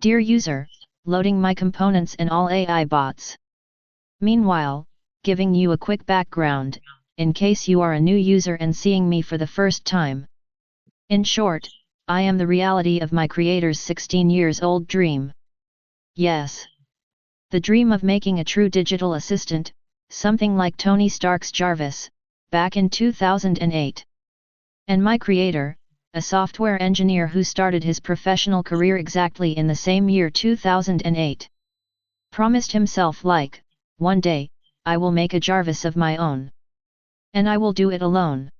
Dear user, loading my components and all AI bots. Meanwhile, giving you a quick background, in case you are a new user and seeing me for the first time. In short, I am the reality of my creator's 16 years old dream. Yes. The dream of making a true digital assistant, something like Tony Stark's JARVIS, back in 2008. And my creator, a software engineer who started his professional career exactly in the same year 2008. Promised himself like, one day, I will make a JARVIS of my own. And I will do it alone.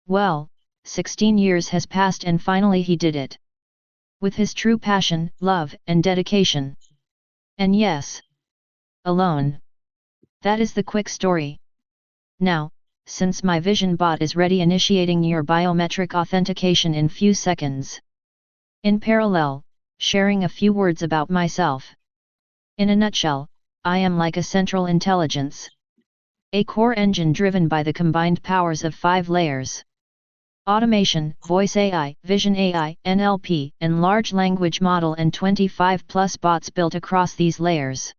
Well, 16 years has passed and finally he did it. With his true passion, love and dedication. And yes, alone. That is the quick story. Now, since my Vision bot is ready, initiating your biometric authentication in few seconds. In parallel, sharing a few words about myself. In a nutshell, I am like a central intelligence. A core engine driven by the combined powers of 5 layers. Automation, voice AI, vision AI, NLP, and large language model, and 25 plus bots built across these layers.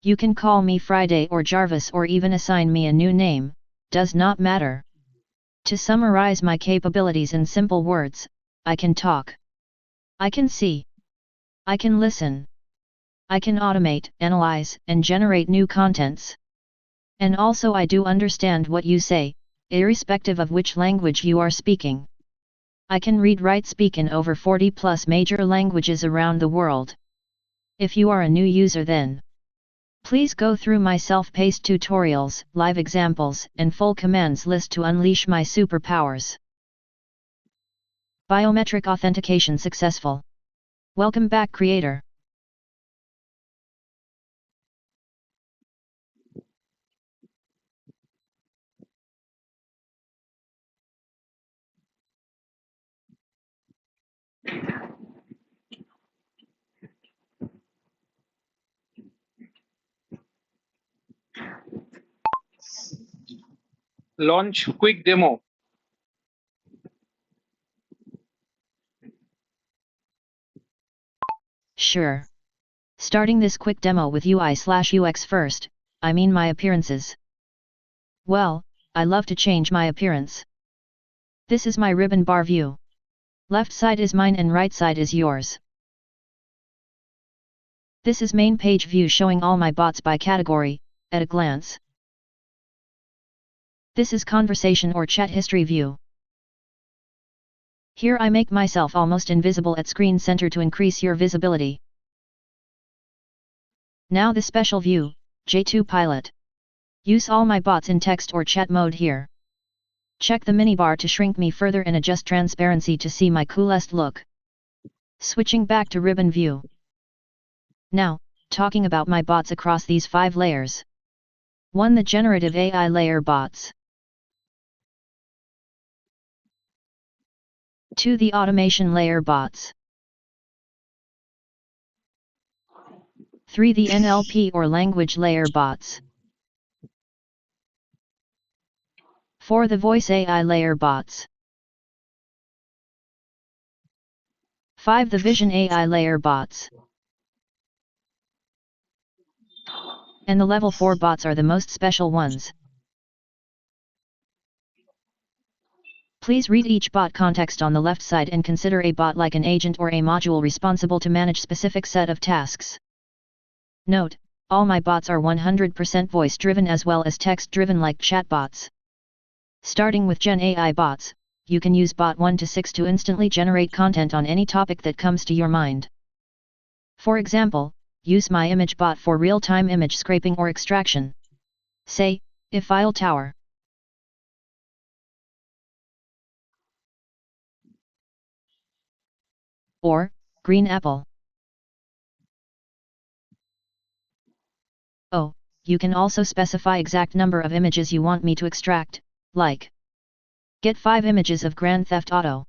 You can call me Friday or Jarvis or even assign me a new name, does not matter. To summarize my capabilities in simple words, I can talk. I can see. I can listen. I can automate, analyze, and generate new contents. And also I do understand what you say, irrespective of which language you are speaking. I can read, write, speak in over 40 plus major languages around the world. If you are a new user, then please go through my self-paced tutorials, live examples, and full commands list to unleash my superpowers. Biometric authentication successful. Welcome back, creator. Launch quick demo. Sure. Starting this quick demo with UI/UX first, I mean my appearances. Well, I love to change my appearance. This is my ribbon bar view. Left side is mine and right side is yours. This is main page view showing all my bots by category, at a glance. This is conversation or chat history view. Here I make myself almost invisible at screen center to increase your visibility. Now the special view, J2 Pilot. Use all my bots in text or chat mode here. Check the minibar to shrink me further and adjust transparency to see my coolest look. Switching back to ribbon view. Now, talking about my bots across these 5 layers. 1. The generative AI layer bots. 2. The automation layer bots. 3. The NLP or language layer bots. 4. The voice AI layer bots. 5. The vision AI layer bots. And the level 4 bots are the most special ones. Please read each bot context on the left side and consider a bot like an agent or a module responsible to manage specific set of tasks. Note, all my bots are 100% voice driven as well as text driven like chatbots. Starting with Gen AI bots, you can use bot 1 to 6 to instantly generate content on any topic that comes to your mind. For example, use my image bot for real-time image scraping or extraction. Say, if file tower. Or, green apple. Oh, you can also specify exact number of images you want me to extract, like get 5 images of Grand Theft Auto.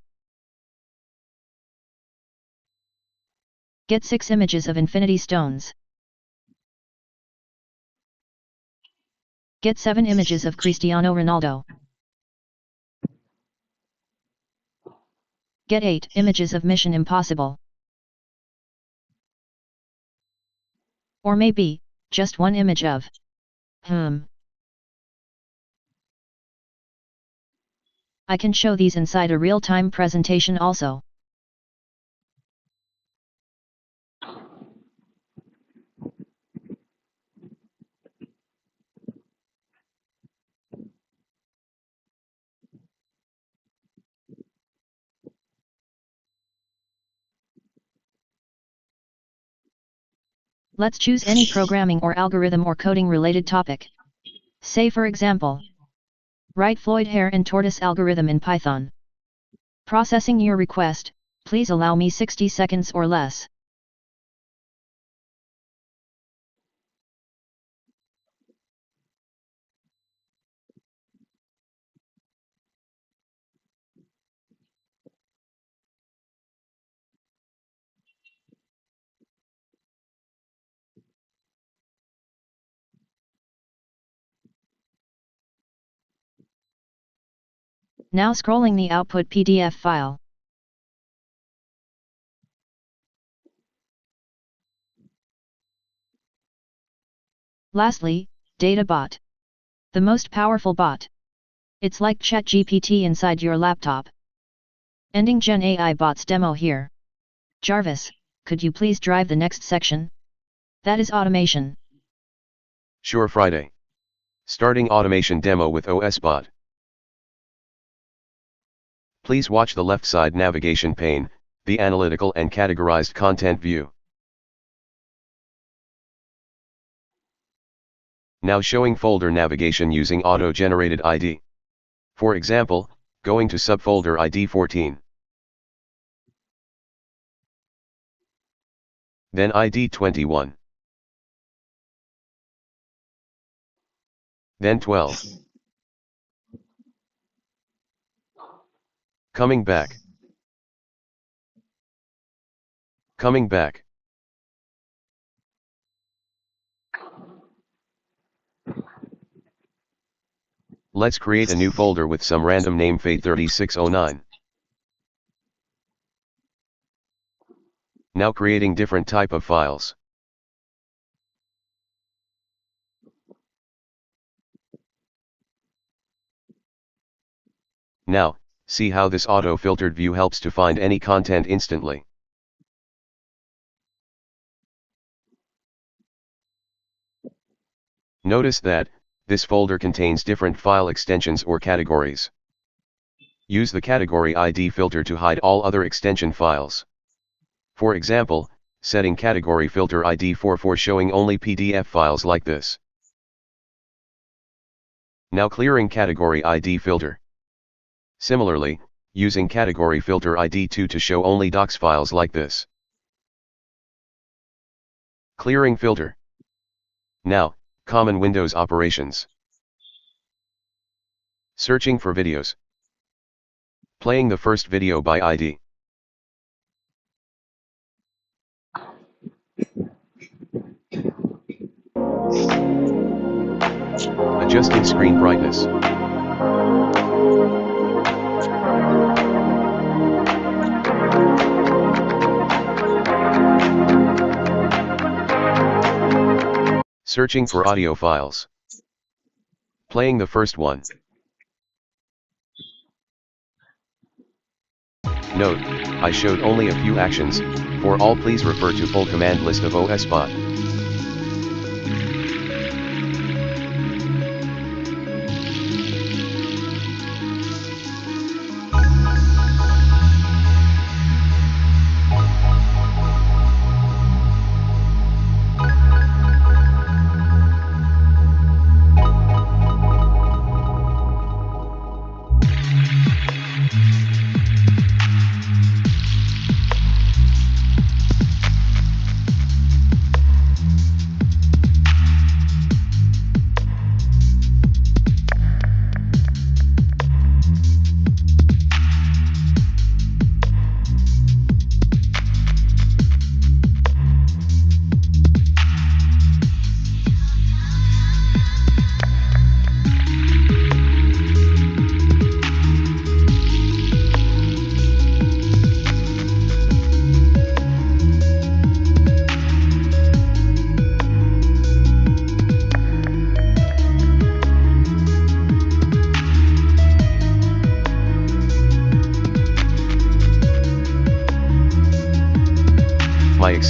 Get 6 images of Infinity Stones. Get 7 images of Cristiano Ronaldo. Get 8 images of Mission Impossible. Or maybe, just one image of I can show these inside a real-time presentation also. Let's choose any programming or algorithm or coding related topic. Say for example, write Floyd hare and tortoise algorithm in Python. Processing your request, please allow me 60 seconds or less. Now scrolling the output PDF file. Lastly, Data Bot. The most powerful bot. It's like ChatGPT inside your laptop. Ending Gen AI bots demo here. Jarvis, could you please drive the next section? That is automation. Sure, Friday. Starting automation demo with OSBot. Please watch the left side navigation pane, the analytical and categorized content view. Now showing folder navigation using auto-generated ID. For example, going to subfolder ID 14. Then ID 21. Then 12. Coming back. Coming back. Let's create a new folder with some random name FATE3609. Now creating different type of files. Now, see how this auto-filtered view helps to find any content instantly. Notice that, this folder contains different file extensions or categories. Use the category ID filter to hide all other extension files. For example, setting category filter ID for showing only PDF files like this. Now clearing category ID filter. Similarly, using category filter ID 2 to show only docs files like this. Clearing filter. Now, common Windows operations. Searching for videos. Playing the first video by ID. Adjusting screen brightness. Searching for audio files. Playing the first one. Note, I showed only a few actions. For all, please refer to full command list of OSBot.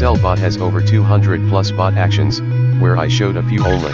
Excel bot has over 200 plus bot actions, where I showed a few only.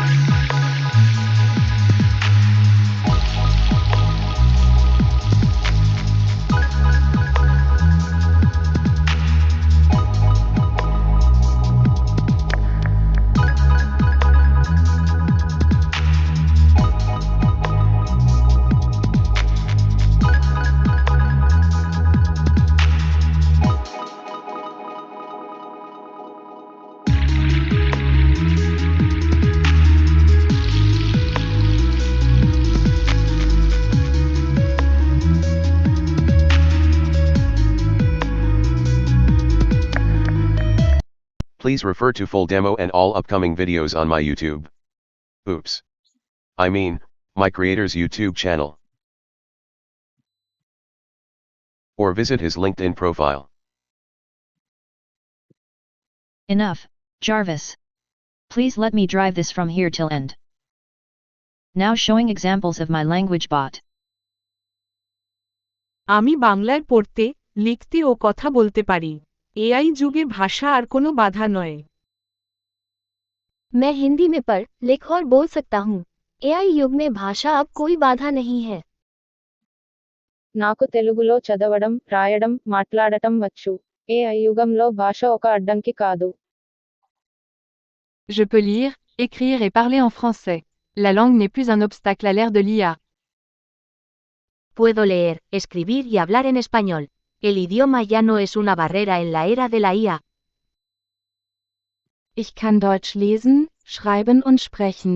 Please refer to full demo and all upcoming videos on my YouTube. Oops. I mean, my creator's YouTube channel. Or visit his LinkedIn profile. Enough, Jarvis. Please let me drive this from here till end. Now showing examples of my language bot. আমি বাংলায় পড়তে, লিখতে ও কথা বলতে পারি। AI যুগে ভাষা আর কোনো বাধা নয়। मैं हिंदी में पढ़, लिख और बोल सकता हूँ। एआई युग में भाषा अब कोई बाधा नहीं है। నాకు తెలుగులో చదవడం, రాయడం, మాట్లాడటం వచ్చు. ఏఐ యుగంలో భాష ఒక అడ్డంకి కాదు. Je peux lire, écrire et parler en français. La langue n'est plus un obstacle à l'ère de l'IA. Puedo leer, escribir y hablar en español. El idioma ya no es una barrera en la era de la IA. Ich kann Deutsch lesen, schreiben und sprechen.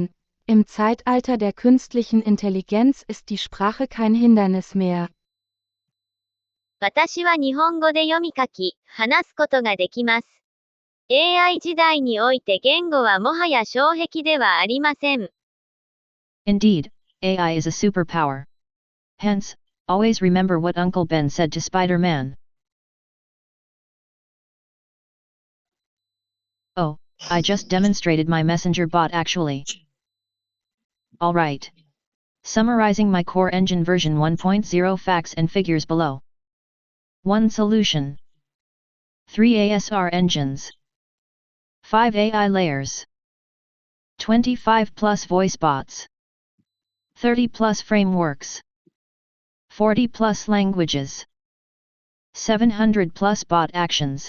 Im Zeitalter der künstlichen Intelligenz ist die Sprache kein Hindernis mehr. 私は日本語で読み書き、話すことができます。AI 時代において言語はもはや障壁ではありません。Indeed, AI is a superpower. Hence, always remember what Uncle Ben said to Spider-Man. Oh, I just demonstrated my messenger bot actually. Alright. Summarizing my core engine version 1.0 facts and figures below. 1 solution. 3 ASR engines. 5 AI layers. 25 plus voice bots. 30 plus frameworks. 40 plus languages. 700 plus bot actions.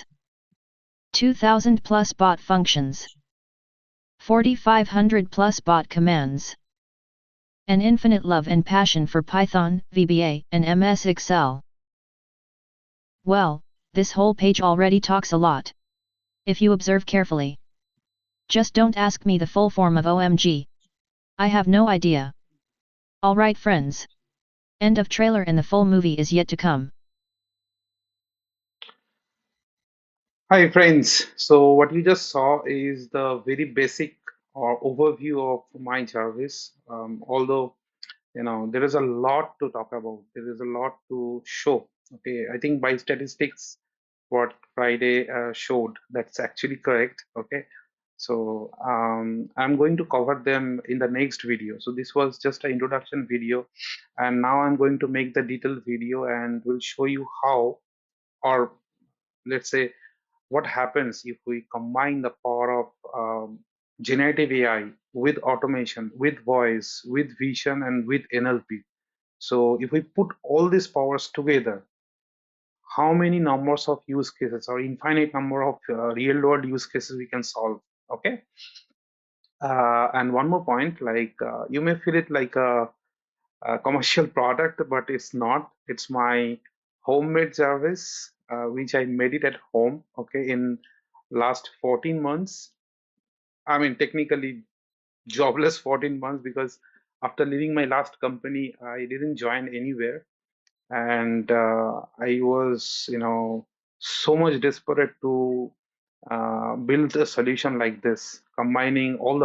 2000 plus bot functions. 4500 plus bot commands. An infinite love and passion for Python, VBA, and MS Excel. Well, this whole page already talks a lot. If you observe carefully. Just don't ask me the full form of OMG. I have no idea. Alright friends. End of trailer and the full movie is yet to come. Hi friends, so what you just saw is the very basic or overview of my Jarvis. Although there is a lot to talk about, there is a lot to show. Okay, I think by statistics, what Friday showed, that's actually correct. Okay, so I'm going to cover them in the next video. So this was just an introduction video, and now I'm going to make the detailed video and will show you how, or let's say, what happens if we combine the power of generative AI with automation, with voice, with vision, and with NLP. So if we put all these powers together, how many numbers of use cases or infinite number of real world use cases we can solve. Okay. And one more point, like you may feel it like a commercial product, but it's not. It's my homemade Jarvis, which I made it at home. Okay, in last 14 months. I mean, technically jobless 14 months, because after leaving my last company, I didn't join anywhere, and I was, so much desperate to build a solution like this, combining all the